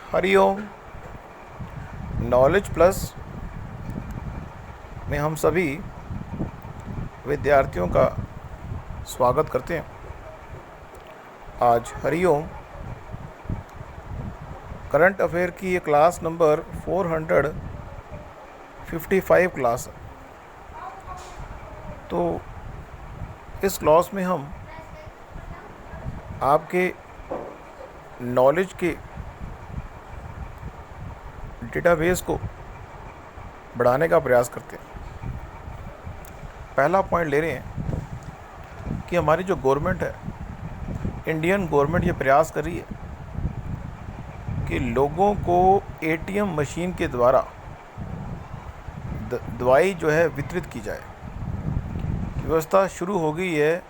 Hariom. Knowledge plus में हम सभी विद्यार्थियों का स्वागत करते हैं। आज हरिओम करंट अफेयर की ये क्लास नंबर 455 क्लास है। तो इस क्लास में हम आपके नॉलेज के डेटाबेस को बढ़ाने का प्रयास करते हैं। पहला पॉइंट ले रहे हैं कि हमारी जो गवर्नमेंट है, इंडियन गवर्नमेंट, ये प्रयास कर रही है कि लोगों को एटीएम मशीन के द्वारा दवाई जो है वितरित की जाए। व्यवस्था शुरू हो गई है।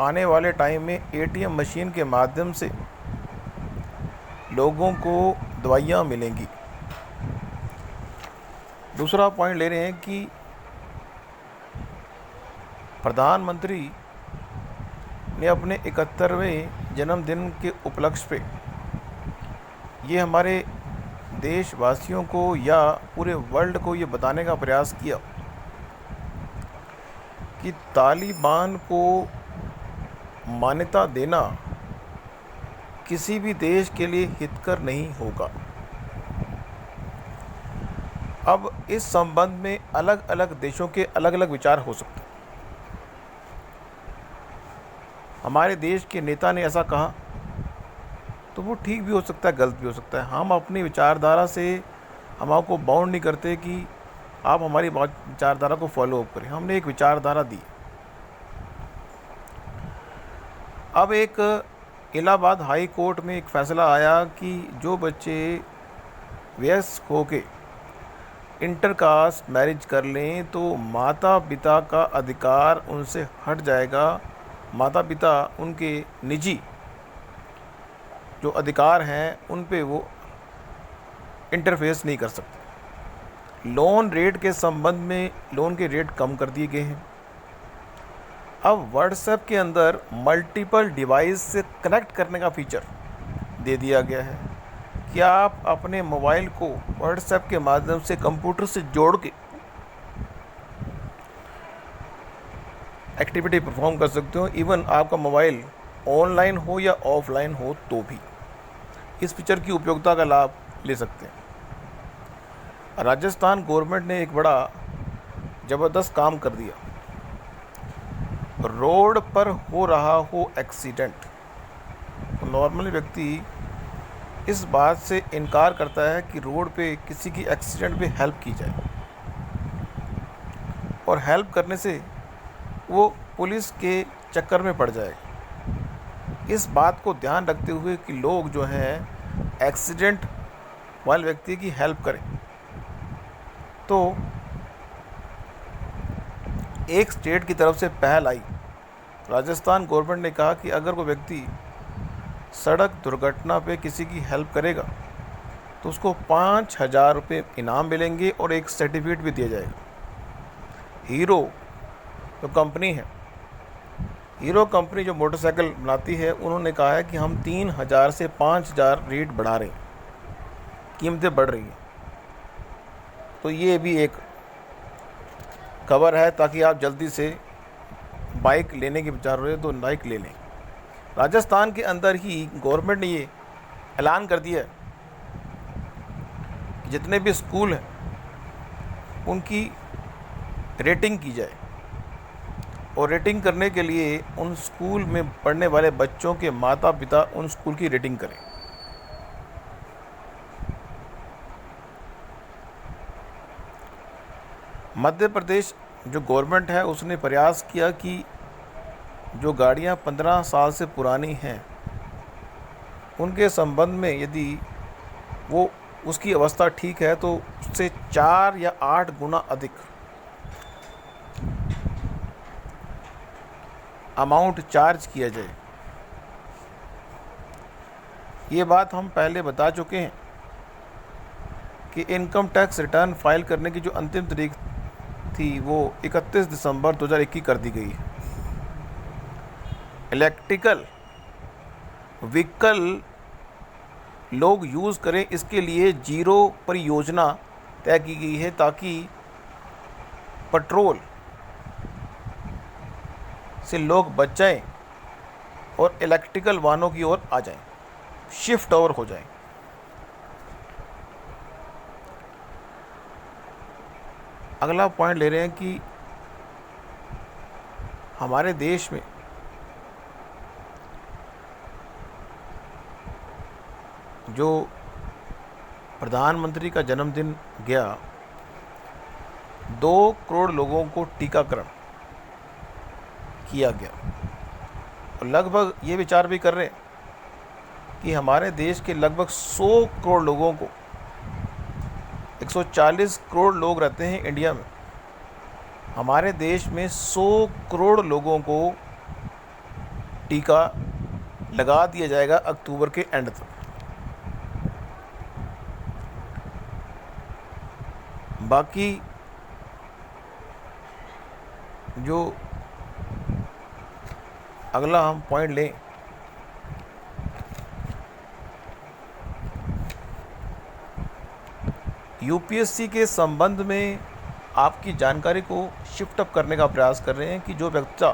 आने वाले टाइम में एटीएम मशीन के माध्यम से लोगों को दवाइयाँ मिलेंगी। दूसरा पॉइंट ले रहे हैं कि प्रधानमंत्री ने अपने 71वें जन्मदिन के उपलक्ष्य पे ये हमारे देशवासियों को या पूरे वर्ल्ड को ये बताने का प्रयास किया कि तालिबान को मान्यता देना किसी भी देश के लिए हितकर नहीं होगा। अब इस संबंध में अलग अलग देशों के अलग अलग विचार हो सकते हैं। हमारे देश के नेता ने ऐसा कहा तो वो ठीक भी हो सकता है, गलत भी हो सकता है। हम अपनी विचारधारा से हम आपको बाउंड नहीं करते कि आप हमारी विचारधारा को फॉलो अप करें। हमने एक विचारधारा दी। अब एक इलाहाबाद हाई कोर्ट में एक फ़ैसला आया कि जो बच्चे वयस्क होके इंटर कास्ट मैरिज कर लें तो माता पिता का अधिकार उनसे हट जाएगा। माता पिता उनके निजी जो अधिकार हैं उन पे वो इंटरफेस नहीं कर सकते। लोन रेट के संबंध में लोन के रेट कम कर दिए गए हैं। अब व्हाट्सएप के अंदर मल्टीपल डिवाइस से कनेक्ट करने का फीचर दे दिया गया है कि आप अपने मोबाइल को व्हाट्सएप के माध्यम से कंप्यूटर से जोड़ के एक्टिविटी परफॉर्म कर सकते हो। इवन आपका मोबाइल ऑनलाइन हो या ऑफलाइन हो तो भी इस फीचर की उपयोगिता का लाभ ले सकते हैं। राजस्थान गवर्नमेंट ने एक बड़ा ज़बरदस्त काम कर दिया। रोड पर हो रहा हो एक्सीडेंट, तो नॉर्मली व्यक्ति इस बात से इनकार करता है कि रोड पे किसी की एक्सीडेंट पे हेल्प की जाए, और हेल्प करने से वो पुलिस के चक्कर में पड़ जाएगा। इस बात को ध्यान रखते हुए कि लोग जो हैं एक्सीडेंट वाले व्यक्ति की हेल्प करें, तो एक स्टेट की तरफ से पहल आई। राजस्थान गवर्नमेंट ने कहा कि अगर कोई व्यक्ति सड़क दुर्घटना पे किसी की हेल्प करेगा तो उसको 5,000 रुपये इनाम मिलेंगे और एक सर्टिफिकेट भी दिया जाएगा। हीरो जो कंपनी है, हीरो कंपनी जो मोटरसाइकिल बनाती है, उन्होंने कहा है कि हम 3,000 से 5,000 रेट बढ़ा रहे हैं, कीमतें बढ़ रही हैं। तो ये भी एक खबर है ताकि आप जल्दी से बाइक लेने की विचार रहे तो बाइक ले लें। राजस्थान के अंदर ही गवर्नमेंट ने ये ऐलान कर दिया है कि जितने भी स्कूल हैं उनकी रेटिंग की जाए, और रेटिंग करने के लिए उन स्कूल में पढ़ने वाले बच्चों के माता पिता उन स्कूल की रेटिंग करें। मध्य प्रदेश जो गवर्नमेंट है उसने प्रयास किया कि जो गाड़ियां 15 साल से पुरानी हैं उनके संबंध में यदि वो उसकी अवस्था ठीक है तो उससे 4 या 8 गुना अधिक अमाउंट चार्ज किया जाए। ये बात हम पहले बता चुके हैं कि इनकम टैक्स रिटर्न फाइल करने की जो अंतिम तारीख थी वो 31 दिसंबर 2021 कर दी गई है। इलेक्ट्रिकल व्हीकल लोग यूज़ करें, इसके लिए जीरो परियोजना तय की गई है ताकि पेट्रोल से लोग बच जाएं और इलेक्ट्रिकल वाहनों की ओर आ जाएं, शिफ्ट ओवर हो जाएं। अगला पॉइंट ले रहे हैं कि हमारे देश में जो प्रधानमंत्री का जन्मदिन गया, 2 करोड़ लोगों को टीकाकरण किया गया और लगभग ये विचार भी कर रहे हैं कि हमारे देश के लगभग 100 करोड़ लोगों को, 140 करोड़ लोग रहते हैं इंडिया में, हमारे देश में 100 करोड़ लोगों को टीका लगा दिया जाएगा अक्टूबर के एंड तक। बाकी जो अगला हम पॉइंट लें, यूपीएससी के संबंध में आपकी जानकारी को शिफ्ट अप करने का प्रयास कर रहे हैं कि जो बच्चा,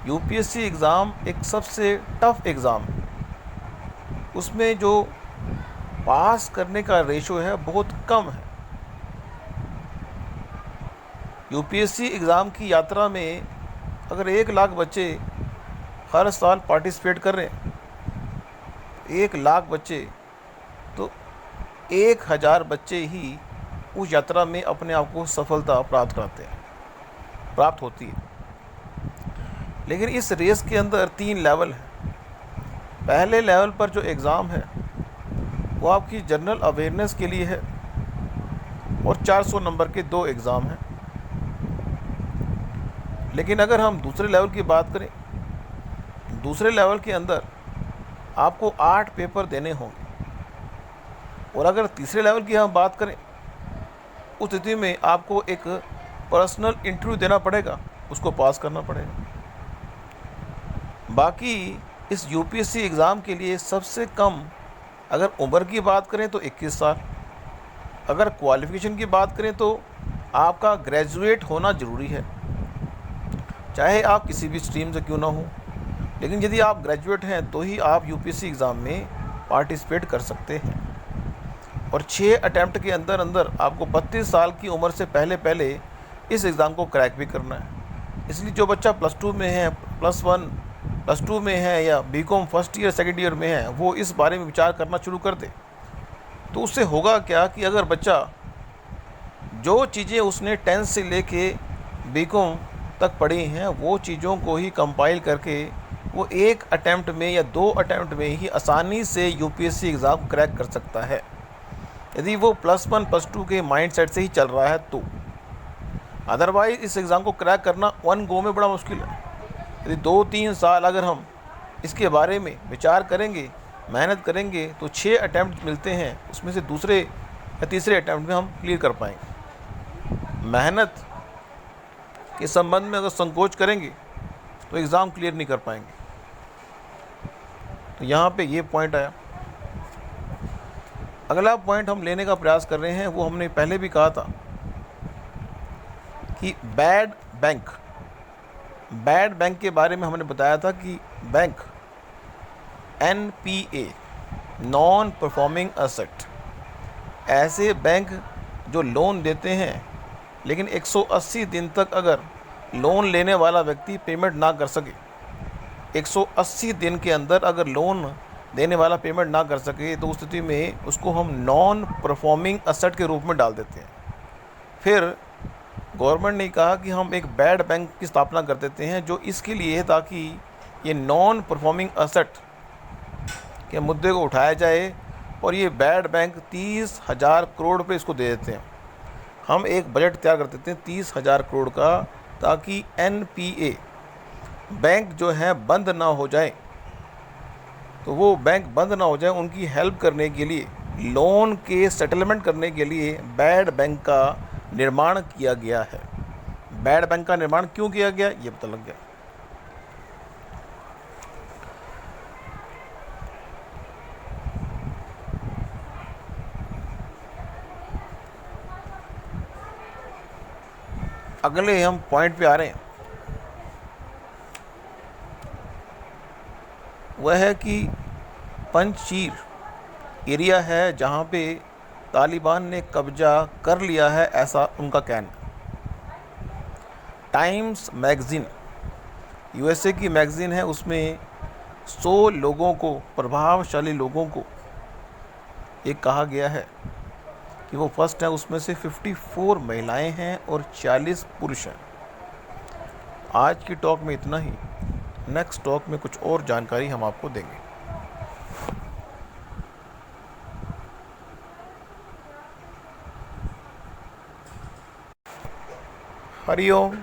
यूपीएससी एग्ज़ाम एक सबसे टफ एग्ज़ाम है, उसमें जो पास करने का रेशो है बहुत कम है। यूपीएससी एग्ज़ाम की यात्रा में अगर 1 लाख बच्चे हर साल पार्टिसिपेट कर रहे हैं, 1 लाख बच्चे, तो 1000 बच्चे ही उस यात्रा में अपने आप को सफलता प्राप्त होती है। लेकिन इस रेस के अंदर 3 लेवल हैं। पहले लेवल पर जो एग्ज़ाम है वो आपकी जनरल अवेयरनेस के लिए है और 400 नंबर के 2 एग्ज़ाम हैं। लेकिन अगर हम दूसरे लेवल की बात करें, दूसरे लेवल के अंदर आपको 8 पेपर देने होंगे और अगर तीसरे लेवल की हम बात करें, उस स्थिति में आपको एक पर्सनल इंटरव्यू देना पड़ेगा, उसको पास करना पड़ेगा। बाकी इस यूपीएससी एग्ज़ाम के लिए सबसे कम अगर उम्र की बात करें तो 21 साल, अगर क्वालिफ़िकेशन की बात करें तो आपका ग्रेजुएट होना ज़रूरी है, चाहे आप किसी भी स्ट्रीम से क्यों ना हो। लेकिन यदि आप ग्रेजुएट हैं तो ही आप यूपीएससी एग्ज़ाम में पार्टिसिपेट कर सकते हैं। और 6 अटैम्प्ट के अंदर अंदर आपको 32 साल की उम्र से पहले इस एग्ज़ाम को क्रैक भी करना है। इसलिए जो बच्चा +2 में है, +1 +2 में है या BCom first year second year में है, वो इस बारे में विचार करना शुरू कर दे। तो उससे होगा क्या कि अगर बच्चा जो चीज़ें उसने 10th से लेके बीकॉम तक पढ़ी हैं, वो चीज़ों को ही कंपाइल करके वो 1 अटैम्प्ट में या 2 अटैम्प्ट में ही आसानी से यूपीएससी एग्ज़ाम क्रैक कर सकता है, यदि वो +1 +2 के माइंडसेट से ही चल रहा है तो। अदरवाइज़ इस एग्ज़ाम को क्रैक करना 1 गो में बड़ा मुश्किल है। यदि 2-3 साल अगर हम इसके बारे में विचार करेंगे, मेहनत करेंगे, तो 6 अटैम्प्ट मिलते हैं, उसमें से दूसरे या तीसरे अटैम्प्ट में हम क्लियर कर पाएंगे। मेहनत के संबंध में अगर संकोच करेंगे तो एग्ज़ाम क्लियर नहीं कर पाएंगे। तो यहाँ पे ये पॉइंट आया। अगला पॉइंट हम लेने का प्रयास कर रहे हैं, वो हमने पहले भी कहा था कि बैड बैंक के बारे में हमने बताया था कि bank NPA, non performing asset, ऐसे बैंक जो लोन देते हैं लेकिन 180 दिन तक अगर लोन लेने वाला व्यक्ति पेमेंट ना कर सके, 180 दिन के अंदर अगर लोन देने वाला पेमेंट ना कर सके, तो उस स्थिति में उसको हम नॉन परफॉर्मिंग एसेट के रूप में डाल देते हैं। फिर गवर्नमेंट ने कहा कि हम एक बैड बैंक की स्थापना कर देते हैं, जो इसके लिए है ताकि ये नॉन परफॉर्मिंग एसेट के मुद्दे को उठाया जाए और ये बैड बैंक 30,000 करोड़ रुपये इसको दे देते हैं। हम एक बजट तैयार कर देते हैं 30,000 करोड़ का, ताकि NPA बैंक जो है बंद ना हो जाए। तो वो बैंक बंद ना हो जाए, उनकी हेल्प करने के लिए, लोन के सेटलमेंट करने के लिए बैड बैंक का निर्माण किया गया है। बैड बैंक का निर्माण क्यों किया गया ये पता लग गया। अगले हम पॉइंट पे आ रहे हैं, वह है कि पंजशीर एरिया है जहाँ पे तालिबान ने कब्जा कर लिया है, ऐसा उनका कहना। टाइम्स मैगज़ीन, यूएसए की मैगज़ीन है, उसमें 100 लोगों को, प्रभावशाली लोगों को ये कहा गया है कि वो फर्स्ट है। उसमें से 54 महिलाएं हैं और 40 पुरुष हैं। आज की टॉक में इतना ही। नेक्स्ट टॉक में कुछ और जानकारी हम आपको देंगे। हरिओम।